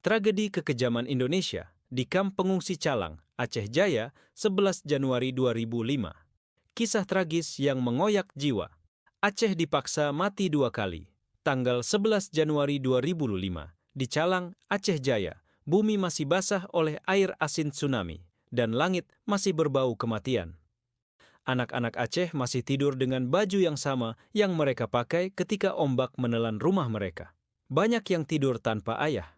Tragedi kekejaman Indonesia di Kamp Pengungsi Calang, Aceh Jaya, 11 Januari 2005. Kisah tragis yang mengoyak jiwa. Aceh dipaksa mati 2 kali. Tanggal 11 Januari 2005, di Calang, Aceh Jaya, bumi masih basah oleh air asin tsunami, dan langit masih berbau kematian. Anak-anak Aceh masih tidur dengan baju yang sama yang mereka pakai ketika ombak menelan rumah mereka. Banyak yang tidur tanpa ayah.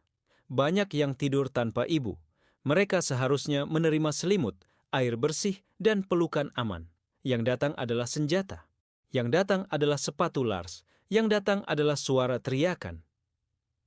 Banyak yang tidur tanpa ibu. Mereka seharusnya menerima selimut, air bersih, dan pelukan aman. Yang datang adalah senjata. Yang datang adalah sepatu Lars. Yang datang adalah suara teriakan.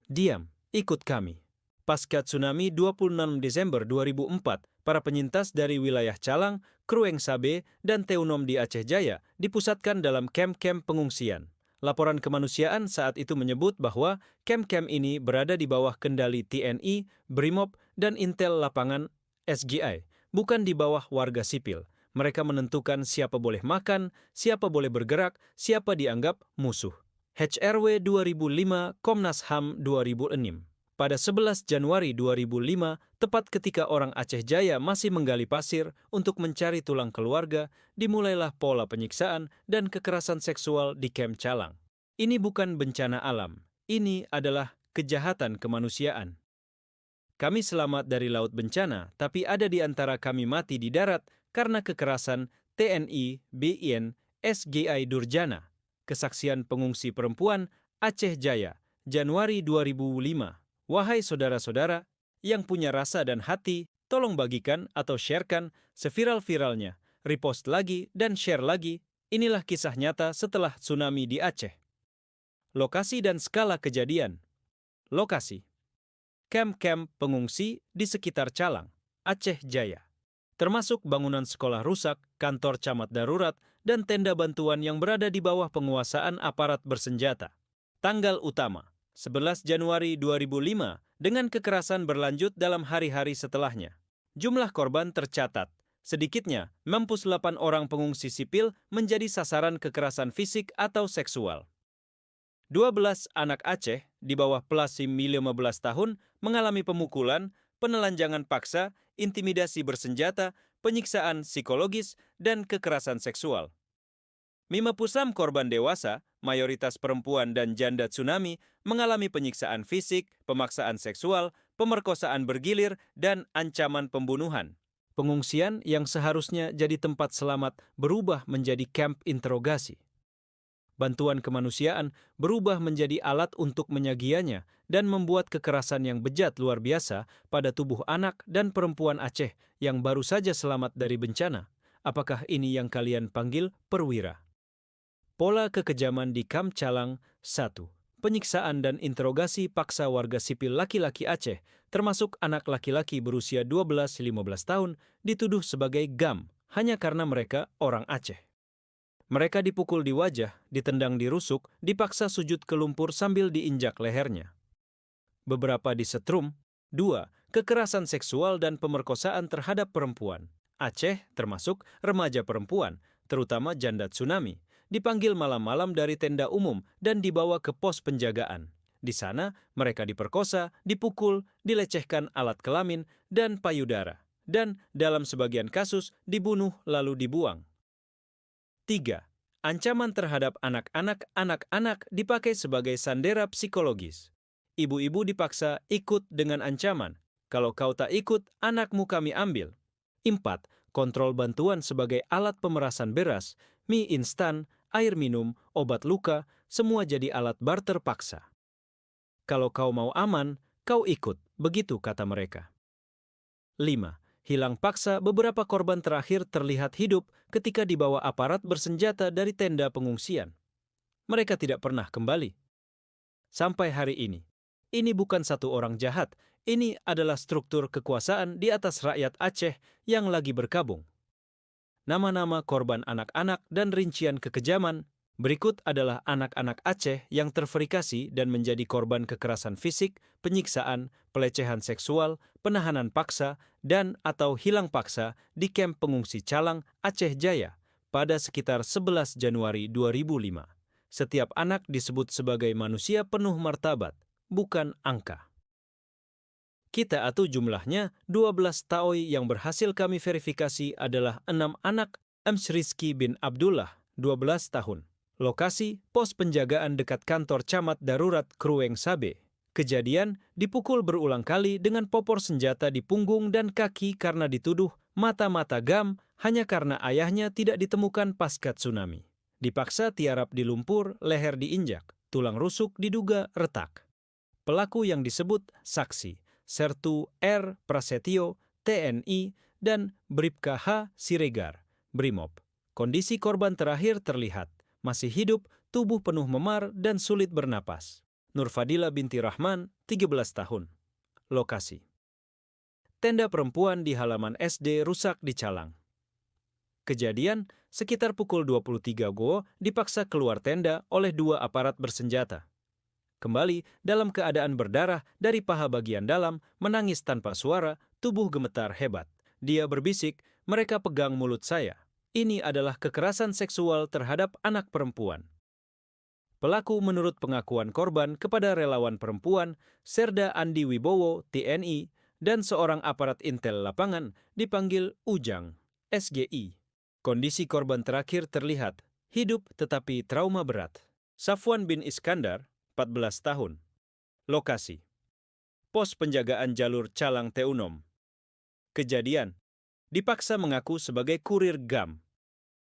Diam, ikut kami. Pasca tsunami 26 Desember 2004, para penyintas dari wilayah Calang, Krueng Sabe, dan Teunom di Aceh Jaya dipusatkan dalam kamp-kamp pengungsian. Laporan kemanusiaan saat itu menyebut bahwa kamp-kamp ini berada di bawah kendali TNI, Brimob, dan Intel Lapangan SGI, bukan di bawah warga sipil. Mereka menentukan siapa boleh makan, siapa boleh bergerak, siapa dianggap musuh. HRW 2005, Komnas HAM 2006. Pada 11 Januari 2005, tepat ketika orang Aceh Jaya masih menggali pasir untuk mencari tulang keluarga, dimulailah pola penyiksaan dan kekerasan seksual di kamp Calang. Ini bukan bencana alam, ini adalah kejahatan kemanusiaan. Kami selamat dari laut bencana, tapi ada di antara kami mati di darat karena kekerasan TNI, BIN, SGI Durjana. Kesaksian pengungsi perempuan Aceh Jaya, Januari 2005. Wahai saudara-saudara yang punya rasa dan hati, tolong bagikan atau sharekan seviral-viralnya, repost lagi dan share lagi. Inilah kisah nyata setelah tsunami di Aceh. Lokasi dan skala kejadian. Lokasi: kamp-kamp pengungsi di sekitar Calang, Aceh Jaya. Termasuk bangunan sekolah rusak, kantor camat darurat, dan tenda bantuan yang berada di bawah penguasaan aparat bersenjata. Tanggal utama: 11 Januari 2005, dengan kekerasan berlanjut dalam hari-hari setelahnya. Jumlah korban tercatat. Sedikitnya, 68 orang pengungsi sipil menjadi sasaran kekerasan fisik atau seksual. 12 anak Aceh di bawah Pelasim 15 tahun mengalami pemukulan, penelanjangan paksa, intimidasi bersenjata, penyiksaan psikologis, dan kekerasan seksual. 56 korban dewasa, mayoritas perempuan dan janda tsunami, mengalami penyiksaan fisik, pemaksaan seksual, pemerkosaan bergilir, dan ancaman pembunuhan. Pengungsian yang seharusnya jadi tempat selamat berubah menjadi kamp interogasi. Bantuan kemanusiaan berubah menjadi alat untuk menyagiannya dan membuat kekerasan yang bejat luar biasa pada tubuh anak dan perempuan Aceh yang baru saja selamat dari bencana. Apakah ini yang kalian panggil perwira? Pola kekejaman di Kamp Calang. 1. Penyiksaan dan interogasi paksa warga sipil laki-laki Aceh, termasuk anak laki-laki berusia 12-15 tahun, dituduh sebagai GAM hanya karena mereka orang Aceh. Mereka dipukul di wajah, ditendang di rusuk, dipaksa sujud ke lumpur sambil diinjak lehernya. Beberapa disetrum. 2. Kekerasan seksual dan pemerkosaan terhadap perempuan. Aceh termasuk remaja perempuan, terutama janda tsunami, dipanggil malam-malam dari tenda umum dan dibawa ke pos penjagaan. Di sana, mereka diperkosa, dipukul, dilecehkan alat kelamin, dan payudara. Dan dalam sebagian kasus, dibunuh lalu dibuang. 3. Ancaman terhadap anak-anak dipakai sebagai sandera psikologis. Ibu-ibu dipaksa ikut dengan ancaman. Kalau kau tak ikut, anakmu kami ambil. 4. Kontrol bantuan sebagai alat pemerasan beras, mie instan, air minum, obat luka, semua jadi alat barter paksa. Kalau kau mau aman, kau ikut, begitu kata mereka. 5. Hilang paksa, beberapa korban terakhir terlihat hidup ketika dibawa aparat bersenjata dari tenda pengungsian. Mereka tidak pernah kembali. Sampai hari ini. Ini bukan satu orang jahat, ini adalah struktur kekuasaan di atas rakyat Aceh yang lagi berkabung. Nama-nama korban anak-anak dan rincian kekejaman. Berikut adalah anak-anak Aceh yang terverifikasi dan menjadi korban kekerasan fisik, penyiksaan, pelecehan seksual, penahanan paksa, dan atau hilang paksa di kamp pengungsi Calang, Aceh Jaya pada sekitar 11 Januari 2005. Setiap anak disebut sebagai manusia penuh martabat, bukan angka. Kita atau jumlahnya 12 taoi yang berhasil kami verifikasi adalah 6 anak Rizky bin Abdullah, 12 tahun. Lokasi, pos penjagaan dekat kantor camat darurat Krueng Sabe. Kejadian dipukul berulang kali dengan popor senjata di punggung dan kaki karena dituduh mata-mata gam hanya karena ayahnya tidak ditemukan pasca tsunami. Dipaksa tiarap di lumpur, leher diinjak, tulang rusuk diduga retak. Pelaku yang disebut saksi, Sertu R. Prasetyo, TNI, dan Bribka H. Siregar, Brimob. Kondisi korban terakhir terlihat masih hidup, tubuh penuh memar dan sulit bernapas. Nurfadila binti Rahman, 13 tahun. Lokasi: tenda perempuan di halaman SD rusak di Calang. Kejadian sekitar pukul 23 Go dipaksa keluar tenda oleh 2 aparat bersenjata. Kembali dalam keadaan berdarah dari paha bagian dalam, menangis tanpa suara, tubuh gemetar hebat. Dia berbisik, "Mereka pegang mulut saya." Ini adalah kekerasan seksual terhadap anak perempuan. Pelaku menurut pengakuan korban kepada relawan perempuan, Serda Andi Wibowo, TNI, dan seorang aparat intel lapangan dipanggil Ujang, SGI. Kondisi korban terakhir terlihat hidup tetapi trauma berat. Safwan bin Iskandar, 14 tahun. Lokasi: pos penjagaan jalur Calang Teunom. Kejadian dipaksa mengaku sebagai kurir GAM.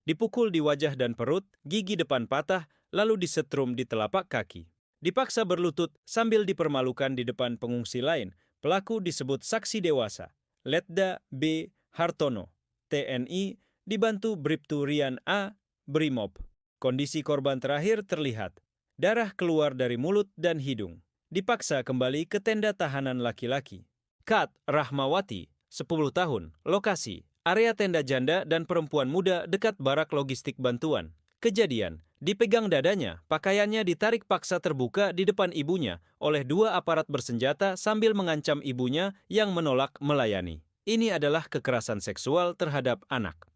Dipukul di wajah dan perut, gigi depan patah, lalu disetrum di telapak kaki. Dipaksa berlutut sambil dipermalukan di depan pengungsi lain. Pelaku disebut saksi dewasa, Letda B. Hartono, TNI, dibantu Bribtu Rian A. Brimob. Kondisi korban terakhir terlihat darah keluar dari mulut dan hidung. Dipaksa kembali ke tenda tahanan laki-laki. Kat Rahmawati, 10 tahun. Lokasi: area tenda janda dan perempuan muda dekat barak logistik bantuan. Kejadian dipegang dadanya, pakaiannya ditarik paksa terbuka di depan ibunya oleh 2 aparat bersenjata sambil mengancam ibunya yang menolak melayani. Ini adalah kekerasan seksual terhadap anak.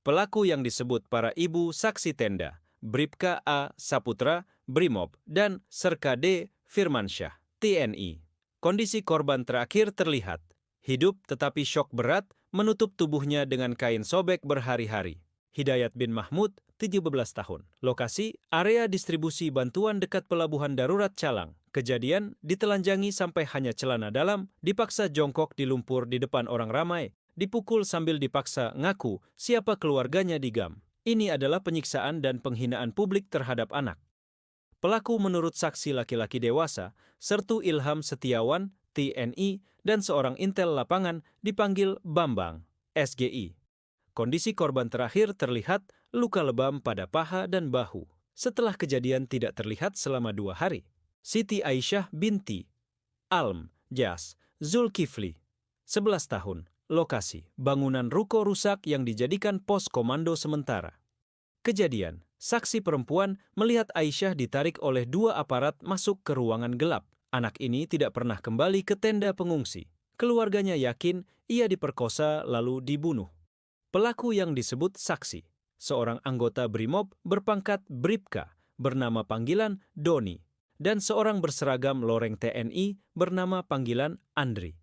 Pelaku yang disebut para ibu saksi tenda, Bribka A. Saputra, Brimob, dan Serka D. Firmansyah, TNI. Kondisi korban terakhir terlihat hidup tetapi syok berat menutup tubuhnya dengan kain sobek berhari-hari. Hidayat bin Mahmud, 17 tahun. Lokasi: area distribusi bantuan dekat pelabuhan darurat Calang. Kejadian ditelanjangi sampai hanya celana dalam, dipaksa jongkok di lumpur di depan orang ramai, dipukul sambil dipaksa ngaku siapa keluarganya di GAM. Ini adalah penyiksaan dan penghinaan publik terhadap anak. Pelaku menurut saksi laki-laki dewasa, Sertu Ilham Setiawan, TNI, dan seorang intel lapangan dipanggil Bambang, SGI. Kondisi korban terakhir terlihat luka lebam pada paha dan bahu. Setelah kejadian tidak terlihat selama 2 hari. Siti Aisyah binti Alm Jas Zulkifli, 11 tahun. Lokasi: bangunan ruko rusak yang dijadikan pos komando sementara. Kejadian, saksi perempuan melihat Aisyah ditarik oleh 2 aparat masuk ke ruangan gelap. Anak ini tidak pernah kembali ke tenda pengungsi. Keluarganya yakin ia diperkosa lalu dibunuh. Pelaku yang disebut saksi, seorang anggota Brimob berpangkat Bribka bernama panggilan Doni, dan seorang berseragam loreng TNI bernama panggilan Andri.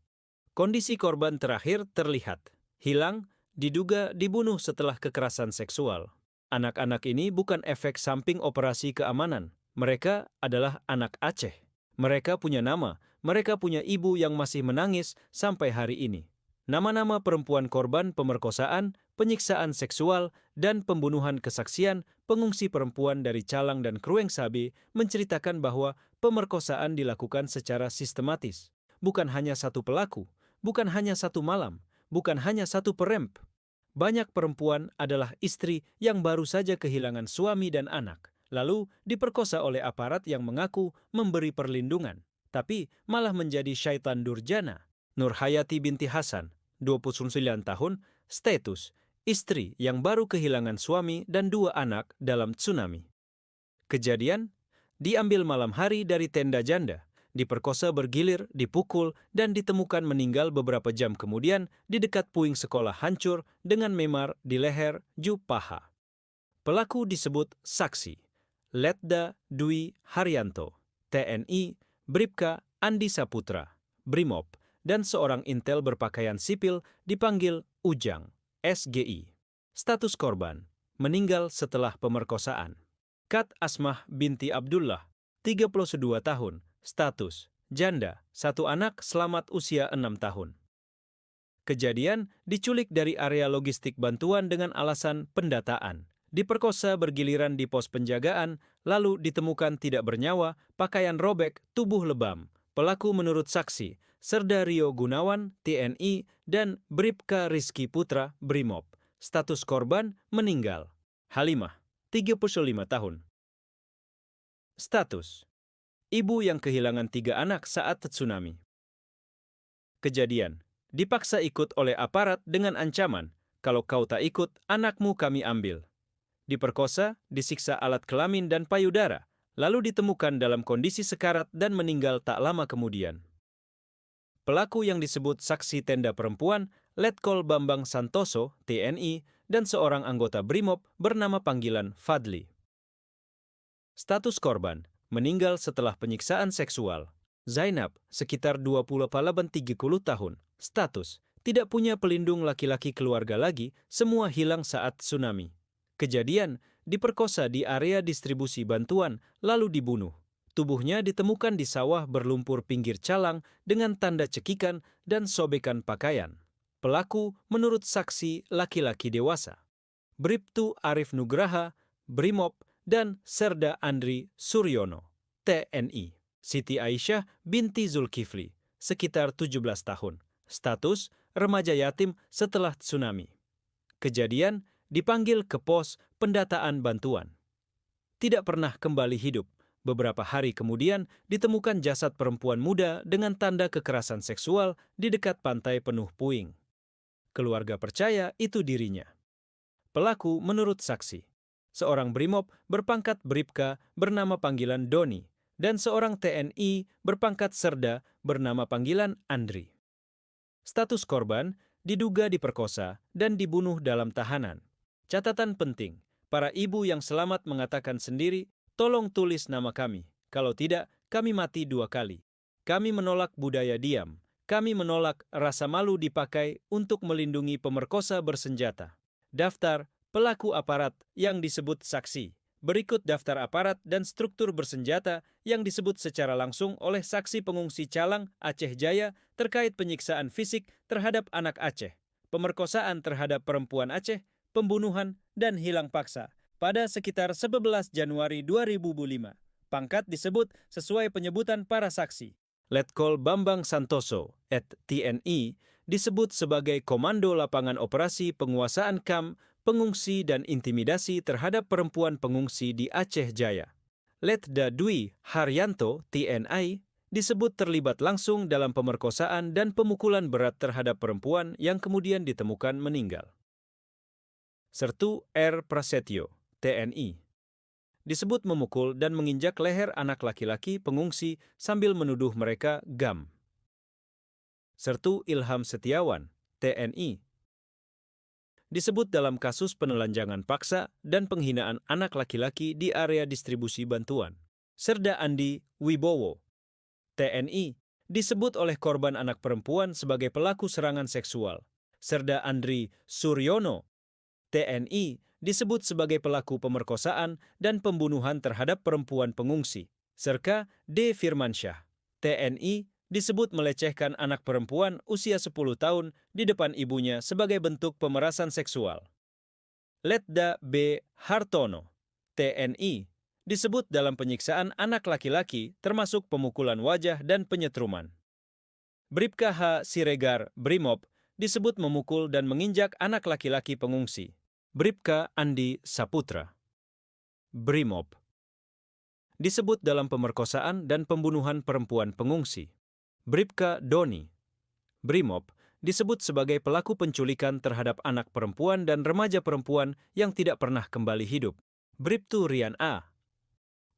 Kondisi korban terakhir terlihat hilang, diduga dibunuh setelah kekerasan seksual. Anak-anak ini bukan efek samping operasi keamanan. Mereka adalah anak Aceh. Mereka punya nama, mereka punya ibu yang masih menangis sampai hari ini. Nama-nama perempuan korban pemerkosaan, penyiksaan seksual, dan pembunuhan kesaksian pengungsi perempuan dari Calang dan Krueng Sabe menceritakan bahwa pemerkosaan dilakukan secara sistematis. Bukan hanya satu pelaku, bukan hanya satu malam, bukan hanya satu peremp. Banyak perempuan adalah istri yang baru saja kehilangan suami dan anak, lalu diperkosa oleh aparat yang mengaku memberi perlindungan, tapi malah menjadi syaitan durjana. Nurhayati binti Hasan, 29 tahun, status istri yang baru kehilangan suami dan 2 anak dalam tsunami. Kejadian diambil malam hari dari tenda janda, diperkosa bergilir, dipukul, dan ditemukan meninggal beberapa jam kemudian di dekat puing sekolah hancur dengan memar di leher, ju paha. Pelaku disebut saksi, Letda Dwi Haryanto, TNI, Bribka Andi Saputra, Brimob, dan seorang intel berpakaian sipil dipanggil Ujang, SGI. Status korban, meninggal setelah pemerkosaan. Kat Asmah binti Abdullah, 32 tahun, status, janda, 1 anak selamat usia 6 tahun. Kejadian diculik dari area logistik bantuan dengan alasan pendataan. Diperkosa bergiliran di pos penjagaan, lalu ditemukan tidak bernyawa, pakaian robek, tubuh lebam. Pelaku menurut saksi, Serda Rio Gunawan, TNI, dan Bribka Rizky Putra, Brimob. Status korban meninggal. Halimah, 35 tahun. Status: ibu yang kehilangan 3 anak saat tsunami. Kejadian: dipaksa ikut oleh aparat dengan ancaman, kalau kau tak ikut, anakmu kami ambil. Diperkosa, disiksa alat kelamin dan payudara, lalu ditemukan dalam kondisi sekarat dan meninggal tak lama kemudian. Pelaku yang disebut saksi tenda perempuan, Letkol Bambang Santoso, TNI, dan seorang anggota Brimob bernama panggilan Fadli. Status korban, meninggal setelah penyiksaan seksual. Zainab, sekitar 30 tahun. Status, tidak punya pelindung laki-laki keluarga lagi, semua hilang saat tsunami. Kejadian, diperkosa di area distribusi bantuan, lalu dibunuh. Tubuhnya ditemukan di sawah berlumpur pinggir calang dengan tanda cekikan dan sobekan pakaian. Pelaku menurut saksi laki-laki dewasa. Bribtu Arif Nugraha, Brimob, dan Serda Andri Suryono, TNI. Siti Aisyah binti Zulkifli, sekitar 17 tahun. Status, remaja yatim setelah tsunami. Kejadian, dipanggil ke pos pendataan bantuan. Tidak pernah kembali hidup. Beberapa hari kemudian, ditemukan jasad perempuan muda dengan tanda kekerasan seksual di dekat pantai penuh puing. Keluarga percaya itu dirinya. Pelaku menurut saksi, seorang Brimob berpangkat Bribka bernama panggilan Doni, dan seorang TNI berpangkat Serda bernama panggilan Andri. Status korban diduga diperkosa dan dibunuh dalam tahanan. Catatan penting, para ibu yang selamat mengatakan sendiri, tolong tulis nama kami, kalau tidak, kami mati 2 kali. Kami menolak budaya diam, kami menolak rasa malu dipakai untuk melindungi pemerkosa bersenjata. Daftar pelaku aparat yang disebut saksi. Berikut daftar aparat dan struktur bersenjata yang disebut secara langsung oleh saksi pengungsi Calang, Aceh Jaya terkait penyiksaan fisik terhadap anak Aceh, pemerkosaan terhadap perempuan Aceh, pembunuhan, dan hilang paksa pada sekitar 11 Januari 2005. Pangkat disebut sesuai penyebutan para saksi. Letkol Bambang Santoso, TNI, disebut sebagai Komando Lapangan Operasi Penguasaan KAM, Pengungsi dan Intimidasi terhadap Perempuan Pengungsi di Aceh Jaya. Letda Dwi Haryanto, TNI, disebut terlibat langsung dalam pemerkosaan dan pemukulan berat terhadap perempuan yang kemudian ditemukan meninggal. Sertu R. Prasetyo, TNI, disebut memukul dan menginjak leher anak laki-laki pengungsi sambil menuduh mereka GAM. Sertu Ilham Setiawan, TNI, disebut dalam kasus penelanjangan paksa dan penghinaan anak laki-laki di area distribusi bantuan. Serda Andi Wibowo, TNI, disebut oleh korban anak perempuan sebagai pelaku serangan seksual. Serda Andri Suryono, TNI, disebut sebagai pelaku pemerkosaan dan pembunuhan terhadap perempuan pengungsi. Serka D. Firmansyah, TNI, disebut melecehkan anak perempuan usia 10 tahun di depan ibunya sebagai bentuk pemerasan seksual. Letda B. Hartono, TNI, disebut dalam penyiksaan anak laki-laki termasuk pemukulan wajah dan penyetruman. Bribka H. Siregar, Brimob, disebut memukul dan menginjak anak laki-laki pengungsi. Bribka Andi Saputra, Brimob, disebut dalam pemerkosaan dan pembunuhan perempuan pengungsi. Bribka Doni, Brimob, disebut sebagai pelaku penculikan terhadap anak perempuan dan remaja perempuan yang tidak pernah kembali hidup. Bribtu Rian A,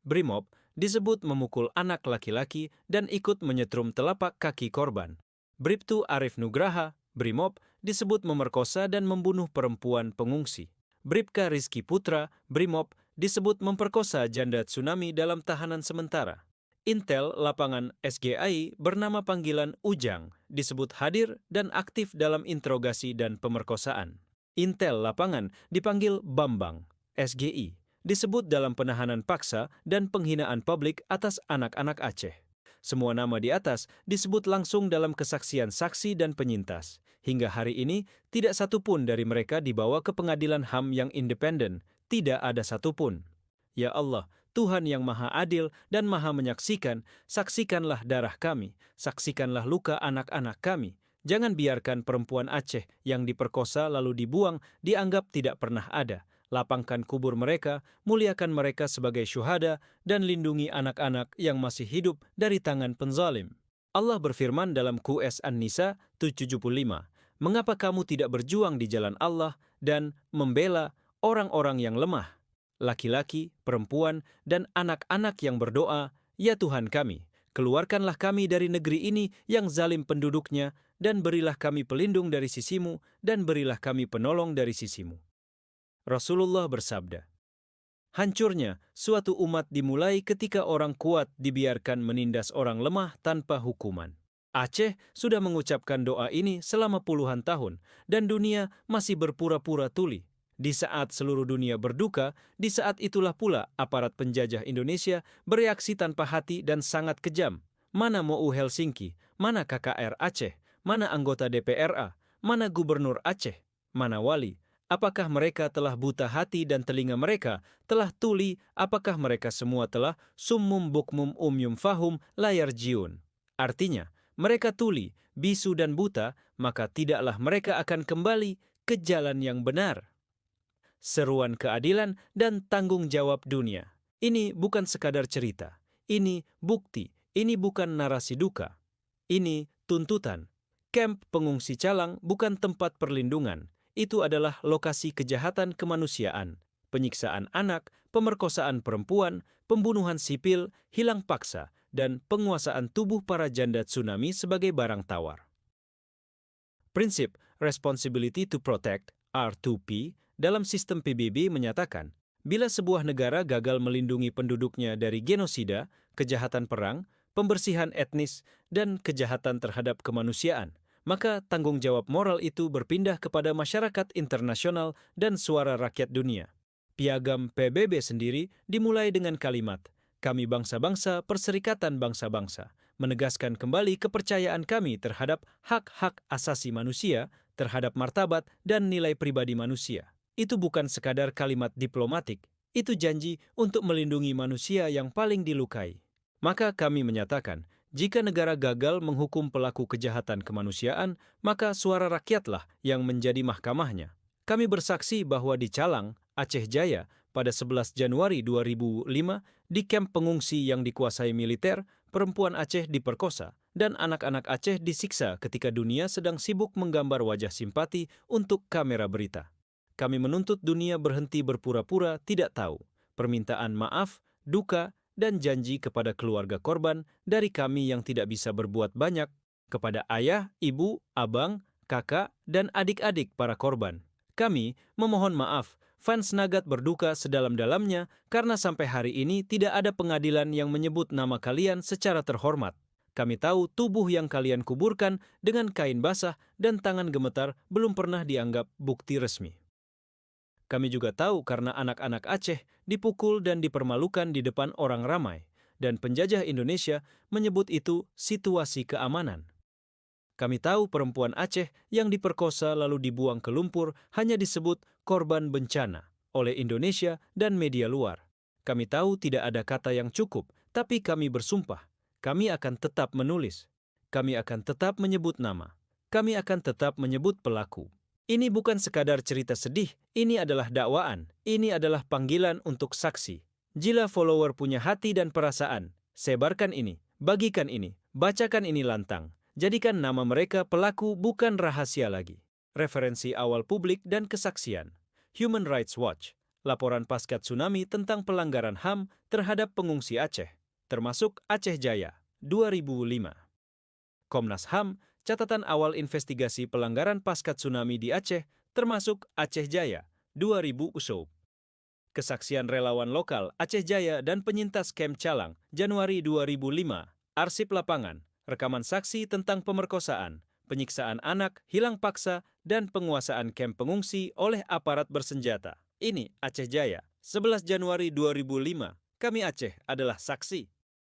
Brimob, disebut memukul anak laki-laki dan ikut menyetrum telapak kaki korban. Bribtu Arif Nugraha, Brimob, disebut memerkosa dan membunuh perempuan pengungsi. Bribka Rizky Putra, Brimob, disebut memperkosa janda tsunami dalam tahanan sementara. Intel lapangan SGAI bernama panggilan Ujang disebut hadir dan aktif dalam interogasi dan pemerkosaan. Intel lapangan dipanggil Bambang, SGI, disebut dalam penahanan paksa dan penghinaan publik atas anak-anak Aceh. Semua nama di atas disebut langsung dalam kesaksian saksi dan penyintas. Hingga hari ini, tidak satupun dari mereka dibawa ke pengadilan HAM yang independen. Tidak ada satupun. Ya Allah, Tuhan yang Maha Adil dan Maha Menyaksikan, saksikanlah darah kami, saksikanlah luka anak-anak kami. Jangan biarkan perempuan Aceh yang diperkosa lalu dibuang dianggap tidak pernah ada. Lapangkan kubur mereka, muliakan mereka sebagai syuhada, dan lindungi anak-anak yang masih hidup dari tangan penzalim. Allah berfirman dalam QS An-Nisa 775, "Mengapa kamu tidak berjuang di jalan Allah dan membela orang-orang yang lemah? Laki-laki, perempuan, dan anak-anak yang berdoa, ya Tuhan kami, keluarkanlah kami dari negeri ini yang zalim penduduknya, dan berilah kami pelindung dari sisimu, dan berilah kami penolong dari sisimu." Rasulullah bersabda, hancurnya suatu umat dimulai ketika orang kuat dibiarkan menindas orang lemah tanpa hukuman. Aceh sudah mengucapkan doa ini selama puluhan tahun, dan dunia masih berpura-pura tuli. Di saat seluruh dunia berduka, di saat itulah pula aparat penjajah Indonesia bereaksi tanpa hati dan sangat kejam. Mana MOU Helsinki, mana KKR Aceh, mana anggota DPRA, mana gubernur Aceh, mana wali. Apakah mereka telah buta hati dan telinga mereka telah tuli? Apakah mereka semua telah summum bukmum umyum fahum layar jiun? Artinya, mereka tuli, bisu dan buta, maka tidaklah mereka akan kembali ke jalan yang benar. Seruan keadilan dan tanggung jawab dunia. Ini bukan sekadar cerita. Ini bukti. Ini bukan narasi duka. Ini tuntutan. Kamp pengungsi Calang bukan tempat perlindungan. Itu adalah lokasi kejahatan kemanusiaan, penyiksaan anak, pemerkosaan perempuan, pembunuhan sipil, hilang paksa, dan penguasaan tubuh para janda tsunami sebagai barang tawar. Prinsip Responsibility to Protect, R2P, dalam sistem PBB menyatakan, bila sebuah negara gagal melindungi penduduknya dari genosida, kejahatan perang, pembersihan etnis, dan kejahatan terhadap kemanusiaan, maka tanggung jawab moral itu berpindah kepada masyarakat internasional dan suara rakyat dunia. Piagam PBB sendiri dimulai dengan kalimat, "Kami bangsa-bangsa Perserikatan Bangsa-Bangsa, menegaskan kembali kepercayaan kami terhadap hak-hak asasi manusia, terhadap martabat dan nilai pribadi manusia." Itu bukan sekadar kalimat diplomatik, itu janji untuk melindungi manusia yang paling dilukai. Maka kami menyatakan, jika negara gagal menghukum pelaku kejahatan kemanusiaan, maka suara rakyatlah yang menjadi mahkamahnya. Kami bersaksi bahwa di Calang, Aceh Jaya, pada 11 Januari 2005, di kamp pengungsi yang dikuasai militer, perempuan Aceh diperkosa dan anak-anak Aceh disiksa ketika dunia sedang sibuk menggambar wajah simpati untuk kamera berita. Kami menuntut dunia berhenti berpura-pura tidak tahu. Permintaan maaf, duka, dan janji kepada keluarga korban dari kami yang tidak bisa berbuat banyak, kepada ayah, ibu, abang, kakak, dan adik-adik para korban. Kami memohon maaf, fans Nagat berduka sedalam-dalamnya karena sampai hari ini tidak ada pengadilan yang menyebut nama kalian secara terhormat. Kami tahu tubuh yang kalian kuburkan dengan kain basah dan tangan gemetar belum pernah dianggap bukti resmi. Kami juga tahu karena anak-anak Aceh dipukul dan dipermalukan di depan orang ramai, dan penjajah Indonesia menyebut itu situasi keamanan. Kami tahu perempuan Aceh yang diperkosa lalu dibuang ke lumpur hanya disebut korban bencana oleh Indonesia dan media luar. Kami tahu tidak ada kata yang cukup, tapi kami bersumpah, kami akan tetap menulis. Kami akan tetap menyebut nama. Kami akan tetap menyebut pelaku. Ini bukan sekadar cerita sedih, ini adalah dakwaan, ini adalah panggilan untuk saksi. Jika follower punya hati dan perasaan, sebarkan ini, bagikan ini, bacakan ini lantang. Jadikan nama mereka pelaku bukan rahasia lagi. Referensi awal publik dan kesaksian. Human Rights Watch, laporan pasca tsunami tentang pelanggaran HAM terhadap pengungsi Aceh, termasuk Aceh Jaya, 2005. Komnas HAM, catatan awal investigasi pelanggaran pasca tsunami di Aceh, termasuk Aceh Jaya, 2000 usub. Kesaksian relawan lokal Aceh Jaya dan penyintas Kem Calang, Januari 2005. Arsip lapangan, rekaman saksi tentang pemerkosaan, penyiksaan anak, hilang paksa, dan penguasaan kem pengungsi oleh aparat bersenjata. Ini Aceh Jaya, 11 Januari 2005. Kami Aceh adalah saksi.